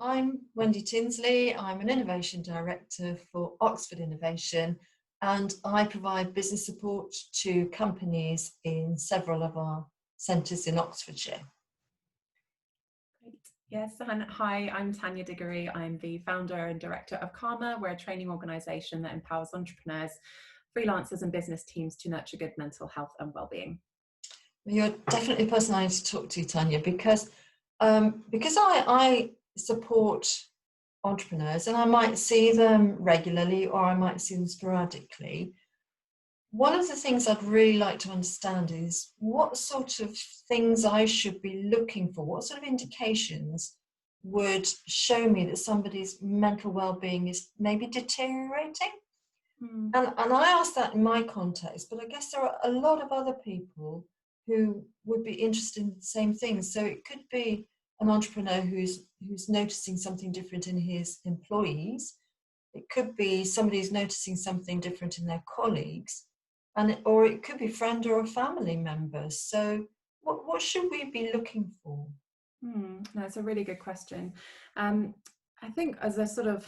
I'm Wendy Tindsley. I'm an Innovation Director for Oxford Innovation, and I provide business support to companies in several of our centres in Oxfordshire. Great. Yes, and hi, I'm Tania Diggory. I'm the founder and director of Karma. We're a training organisation that empowers entrepreneurs, freelancers and business teams to nurture good mental health and well-being. You're definitely a person I need to talk to, Tania, because I support entrepreneurs and I might see them regularly or I might see them sporadically. One of the things I'd really like to understand is what sort of things I should be looking for, what sort of indications would show me that somebody's mental well-being is maybe deteriorating. And I ask that in my context, but I guess there are a lot of other people who would be interested in the same things. So it could be an entrepreneur who's noticing something different in his employees. It could be somebody who's noticing something different in their colleagues, or it could be a friend or a family member. So what should we be looking for? That's a really good question. I think as a sort of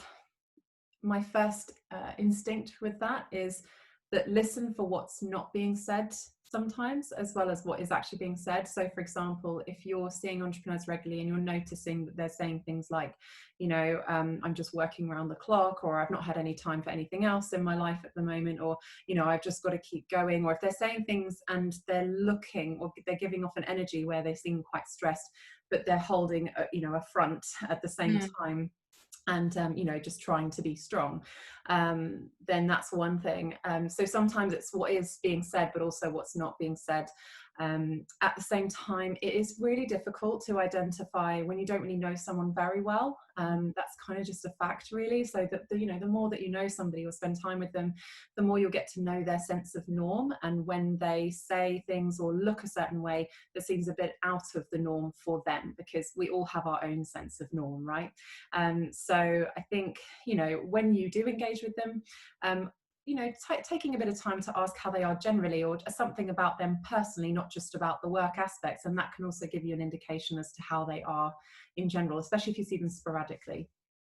my first instinct with that is that listen for what's not being said sometimes, as well as what is actually being said. So for example, if you're seeing entrepreneurs regularly and you're noticing that they're saying things like, I'm just working around the clock, or I've not had any time for anything else in my life at the moment, or, I've just got to keep going, or if they're saying things and they're looking or they're giving off an energy where they seem quite stressed, but they're holding a front at the same time, and just trying to be strong, then that's one thing. So sometimes it's what is being said, but also what's not being said. At the same time, it is really difficult to identify when you don't really know someone very well. That's kind of just a fact, really. So that the more that you know somebody or spend time with them, the more you'll get to know their sense of norm, and when they say things or look a certain way that seems a bit out of the norm for them, because we all have our own sense of norm, right? So I think when you do engage with them, taking a bit of time to ask how they are generally, or something about them personally, not just about the work aspects, and that can also give you an indication as to how they are in general, especially if you see them sporadically.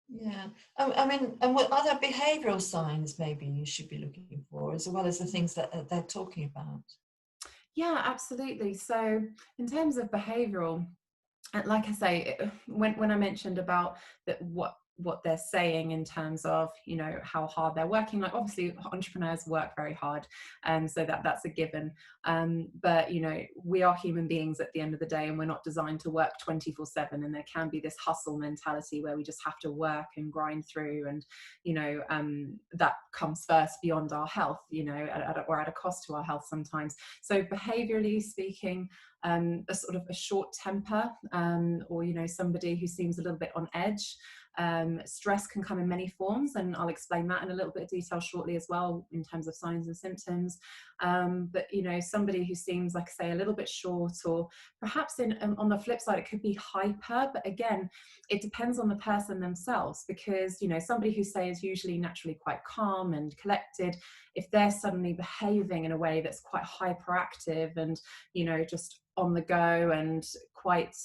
Yeah, I mean, and what other behavioural signs maybe you should be looking for, as well as the things that they're talking about? Yeah, absolutely. So in terms of behavioural, like I say, when I mentioned about that, what they're saying in terms of how hard they're working, like obviously entrepreneurs work very hard, and so that's a given, but we are human beings at the end of the day, and we're not designed to work 24/7, and there can be this hustle mentality where we just have to work and grind through, and that comes first beyond our health, or at a cost to our health sometimes. So behaviorally speaking, a sort of a short temper, or somebody who seems a little bit on edge. Stress can come in many forms, and I'll explain that in a little bit of detail shortly as well in terms of signs and symptoms. But somebody who seems, like I say, a little bit short, or perhaps on the flip side it could be hyper, but again it depends on the person themselves, because somebody who say is usually naturally quite calm and collected, if they're suddenly behaving in a way that's quite hyperactive and just on the go and quite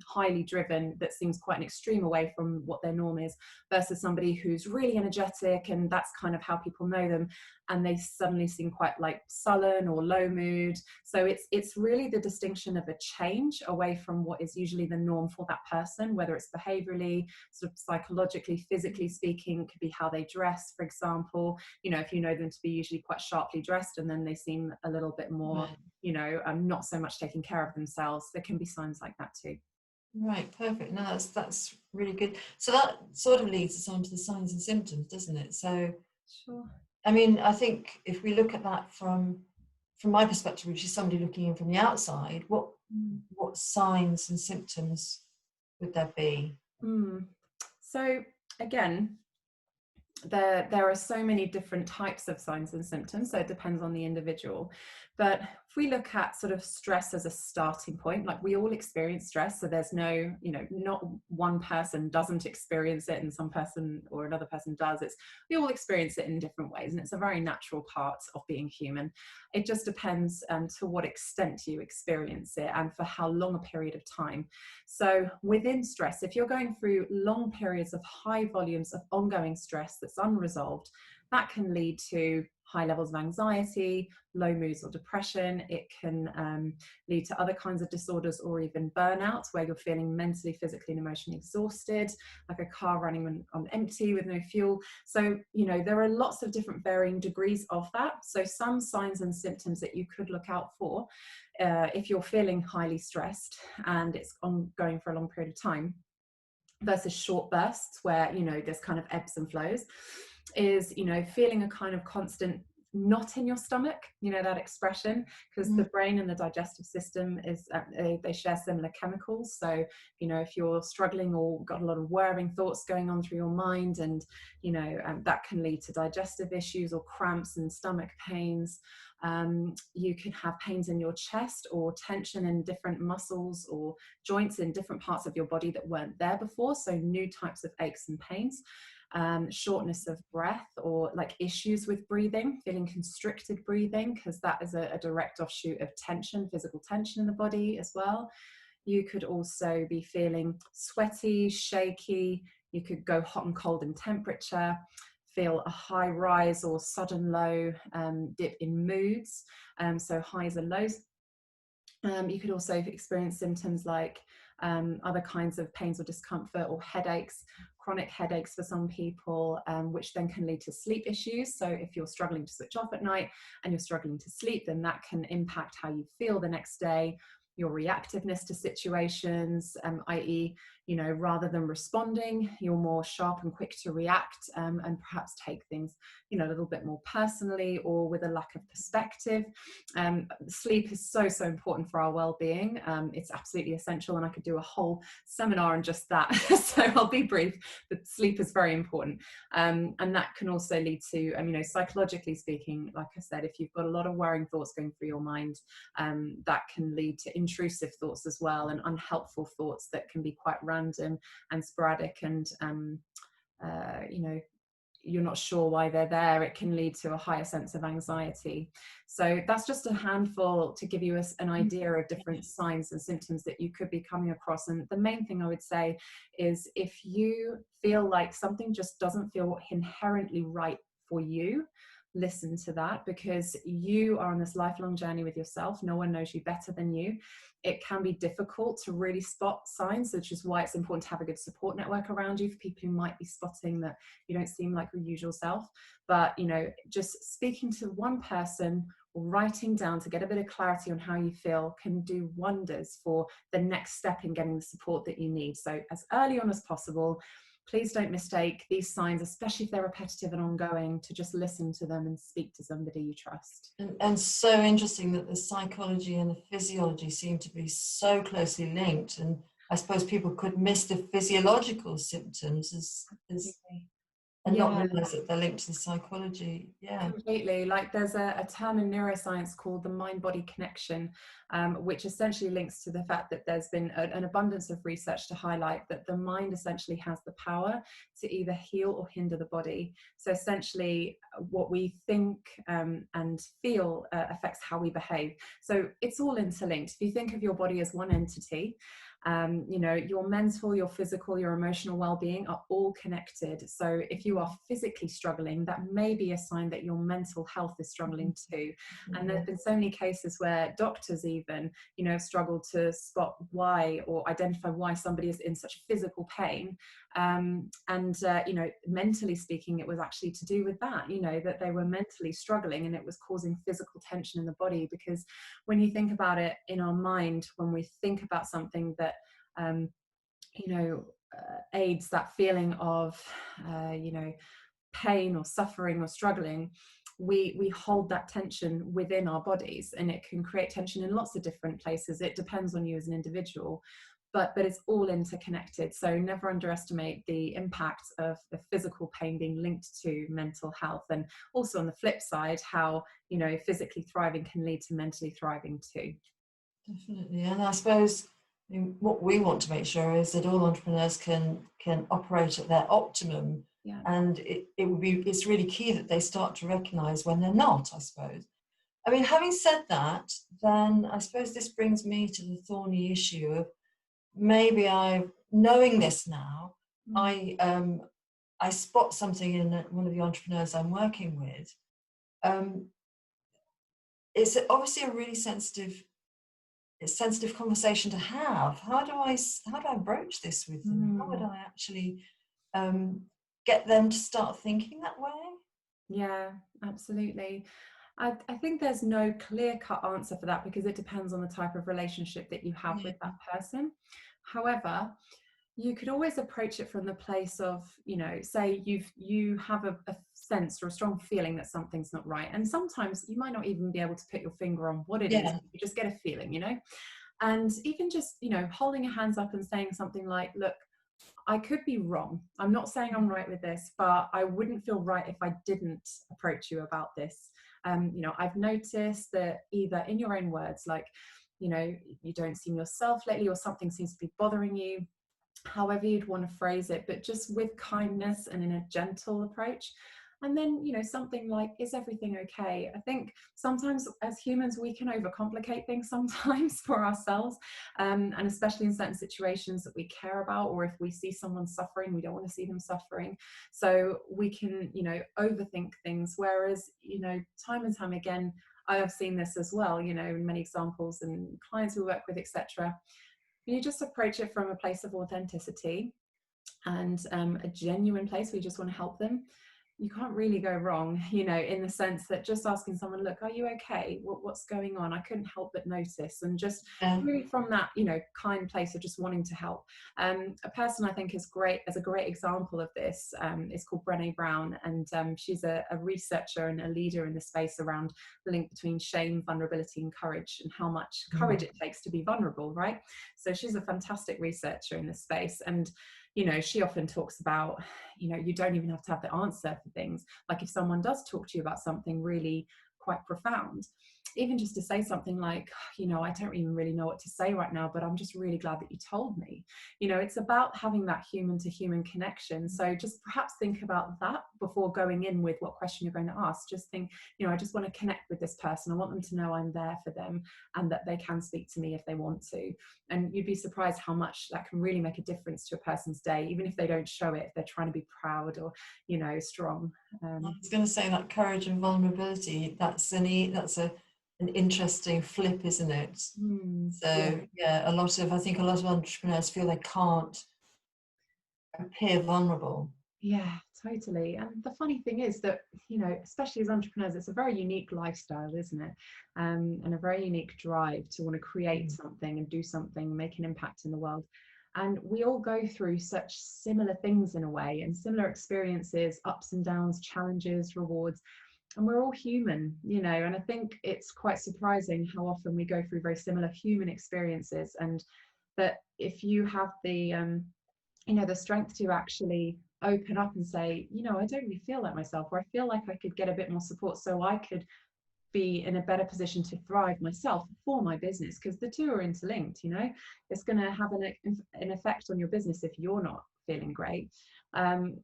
highly driven, that seems quite an extreme away from what their norm is, versus somebody who's really energetic and that's kind of how people know them, and they suddenly seem quite like sullen or low mood. So it's really the distinction of a change away from what is usually the norm for that person, whether it's behaviorally, sort of psychologically, physically speaking. It could be how they dress, for example. If you know them to be usually quite sharply dressed and then they seem a little bit more not so much taking care of themselves, there can be signs like that too. Right, perfect. No, that's really good. So that sort of leads us on to the signs and symptoms, doesn't it? So, Sure. I mean, I think if we look at that from my perspective, which is somebody looking in from the outside, what signs and symptoms would there be? So again, there are so many different types of signs and symptoms, so it depends on the individual. But if we look at sort of stress as a starting point, like we all experience stress, so there's no, you know, not one person doesn't experience it and some person or another person does. It's, we all experience it in different ways, and it's a very natural part of being human. It just depends to what extent you experience it and for how long a period of time. So within stress, if you're going through long periods of high volumes of ongoing stress that's unresolved, that can lead to high levels of anxiety, low moods or depression. It can lead to other kinds of disorders or even burnout, where you're feeling mentally, physically and emotionally exhausted, like a car running on empty with no fuel. So, you know, there are lots of different varying degrees of that. So some signs and symptoms that you could look out for if you're feeling highly stressed and it's ongoing for a long period of time, versus short bursts where, you know, there's kind of ebbs and flows, is, you know, feeling a kind of constant knot in your stomach, you know, that expression, because the brain and the digestive system is they share similar chemicals. So, you know, if you're struggling or got a lot of worrying thoughts going on through your mind, and, you know, that can lead to digestive issues or cramps and stomach pains. You can have pains in your chest or tension in different muscles or joints in different parts of your body that weren't there before, so new types of aches and pains. Shortness of breath, or like issues with breathing, feeling constricted breathing, because that is a direct offshoot of tension, physical tension in the body as well. You could also be feeling sweaty, shaky. You could go hot and cold in temperature, feel a high rise or sudden low dip in moods, so highs and lows. You could also experience symptoms like other kinds of pains or discomfort or headaches, chronic headaches for some people, which then can lead to sleep issues. So if you're struggling to switch off at night and you're struggling to sleep, then that can impact how you feel the next day, your reactiveness to situations, i.e., you know, rather than responding, you're more sharp and quick to react, and perhaps take things, you know, a little bit more personally or with a lack of perspective. Sleep is so important for our well-being. It's absolutely essential, and I could do a whole seminar on just that. So I'll be brief, but sleep is very important. And that can also lead to, you know, psychologically speaking, like I said, if you've got a lot of worrying thoughts going through your mind, that can lead to intrusive thoughts as well, and unhelpful thoughts that can be quite random and sporadic, and you know, you're not sure why they're there. It can lead to a higher sense of anxiety. So that's just a handful to give you an idea of different signs and symptoms that you could be coming across. And the main thing I would say is, if you feel like something just doesn't feel inherently right for you, listen to that, because you are on this lifelong journey with yourself. No one knows you better than you. It can be difficult to really spot signs, which is why it's important to have a good support network around you for people who might be spotting that you don't seem like your usual self. But, you know, just speaking to one person or writing down to get a bit of clarity on how you feel can do wonders for the next step in getting the support that you need. So as early on as possible, please don't mistake these signs, especially if they're repetitive and ongoing, to just listen to them and speak to somebody you trust. And so interesting that the psychology and the physiology seem to be so closely linked. And I suppose people could miss the physiological symptoms and not realize that they're linked to the psychology. Yeah. Completely. Like, there's a term in neuroscience called the mind-body connection, which essentially links to the fact that there's been an abundance of research to highlight that the mind essentially has the power to either heal or hinder the body. So essentially what we think and feel affects how we behave. So it's all interlinked. If you think of your body as one entity, you know, your mental, your physical, your emotional well-being are all connected. So if you are physically struggling, that may be a sign that your mental health is struggling too. And there's been so many cases where doctors even, you know, struggle to spot why or identify why somebody is in such physical pain. You know, mentally speaking, it was actually to do with that, you know, that they were mentally struggling and it was causing physical tension in the body. Because when you think about it in our mind, when we think about something that, you know, aids that feeling of, you know, pain or suffering or struggling, we hold that tension within our bodies, and it can create tension in lots of different places. It depends on you as an individual. but it's all interconnected. So never underestimate the impact of the physical pain being linked to mental health, and also on the flip side, how, you know, physically thriving can lead to mentally thriving too. Definitely. And I suppose, I mean, what we want to make sure is that all entrepreneurs can operate at their optimum. Yeah. And it's really key that they start to recognize when they're not, I suppose. I mean, having said that, then I suppose this brings me to the thorny issue of maybe knowing this now, I spot something in one of the entrepreneurs I'm working with. It's obviously a really sensitive conversation to have. How do I broach this with them? How would I actually get them to start thinking that way? Yeah, absolutely. I think there's no clear-cut answer for that, because it depends on the type of relationship that you have with that person. However, you could always approach it from the place of, you know, say you have a sense or a strong feeling that something's not right. And sometimes you might not even be able to put your finger on what it is. You just get a feeling, you know. And even just, you know, holding your hands up and saying something like, look, I could be wrong. I'm not saying I'm right with this, but I wouldn't feel right if I didn't approach you about this. You know, I've noticed that either in your own words, like, you know, you don't seem yourself lately, or something seems to be bothering you, however you'd want to phrase it, but just with kindness and in a gentle approach. And then, you know, something like, is everything okay? I think sometimes as humans, we can overcomplicate things sometimes for ourselves. And especially in certain situations that we care about, or if we see someone suffering, we don't want to see them suffering. So we can, you know, overthink things. Whereas, you know, time and time again, I have seen this as well, you know, in many examples and clients we work with, etc. You just approach it from a place of authenticity and a genuine place where you just want to help them. You can't really go wrong, you know, in the sense that just asking someone, look, are you okay? What's going on? I couldn't help but notice. And just really from that, you know, kind place of just wanting to help. A person I think is great, as a great example of this, is called Brené Brown. And she's a researcher and a leader in the space around the link between shame, vulnerability, and courage, and how much courage it takes to be vulnerable, right? So she's a fantastic researcher in this space. And you know, she often talks about, you know, you don't even have to have the answer for things. Like if someone does talk to you about something really quite profound, even just to say something like, you know, I don't even really know what to say right now, but I'm just really glad that you told me. You know, it's about having that human to human connection. So just perhaps think about that before going in with what question you're going to ask. Just think, you know, I just want to connect with this person. I want them to know I'm there for them and that they can speak to me if they want to. And you'd be surprised how much that can really make a difference to a person's day, even if they don't show it, if they're trying to be proud or, you know, strong. I was going to say that courage and vulnerability, that's an interesting flip, isn't it? So yeah, I think a lot of entrepreneurs feel they can't appear vulnerable. Yeah, totally. And the funny thing is that, you know, especially as entrepreneurs, it's a very unique lifestyle, isn't it? And a very unique drive to want to create something and do something, make an impact in the world. And we all go through such similar things in a way, and similar experiences, ups and downs, challenges, rewards. And we're all human, you know, and I think it's quite surprising how often we go through very similar human experiences. And that if you have the you know, the strength to actually open up and say, you know, I don't really feel like myself, or I feel like I could get a bit more support so I could be in a better position to thrive myself for my business, because the two are interlinked. You know, it's going to have an effect on your business if you're not feeling great.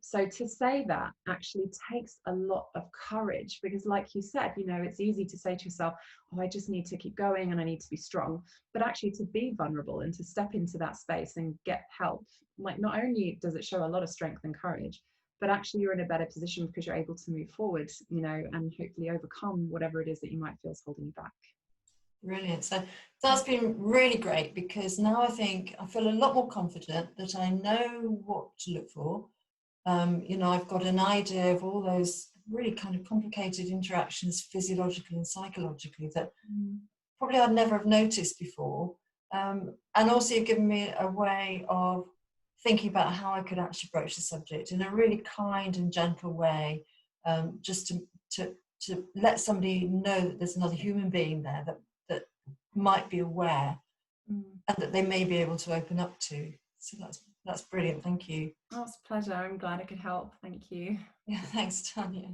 So to say that actually takes a lot of courage, because like you said, you know, it's easy to say to yourself, oh, I just need to keep going and I need to be strong. But actually to be vulnerable and to step into that space and get help, like not only does it show a lot of strength and courage, but actually you're in a better position because you're able to move forward, you know, and hopefully overcome whatever it is that you might feel is holding you back. Brilliant. So that's been really great, because now I feel a lot more confident that I know what to look for. You know, I've got an idea of all those really kind of complicated interactions physiologically and psychologically that probably I'd never have noticed before. And also you've given me a way of thinking about how I could actually broach the subject in a really kind and gentle way, just to let somebody know that there's another human being there that might be aware and that they may be able to open up to. So that's brilliant. Thank you. Oh, it's a pleasure. I'm glad I could help. Thank you. Yeah, thanks, Tania.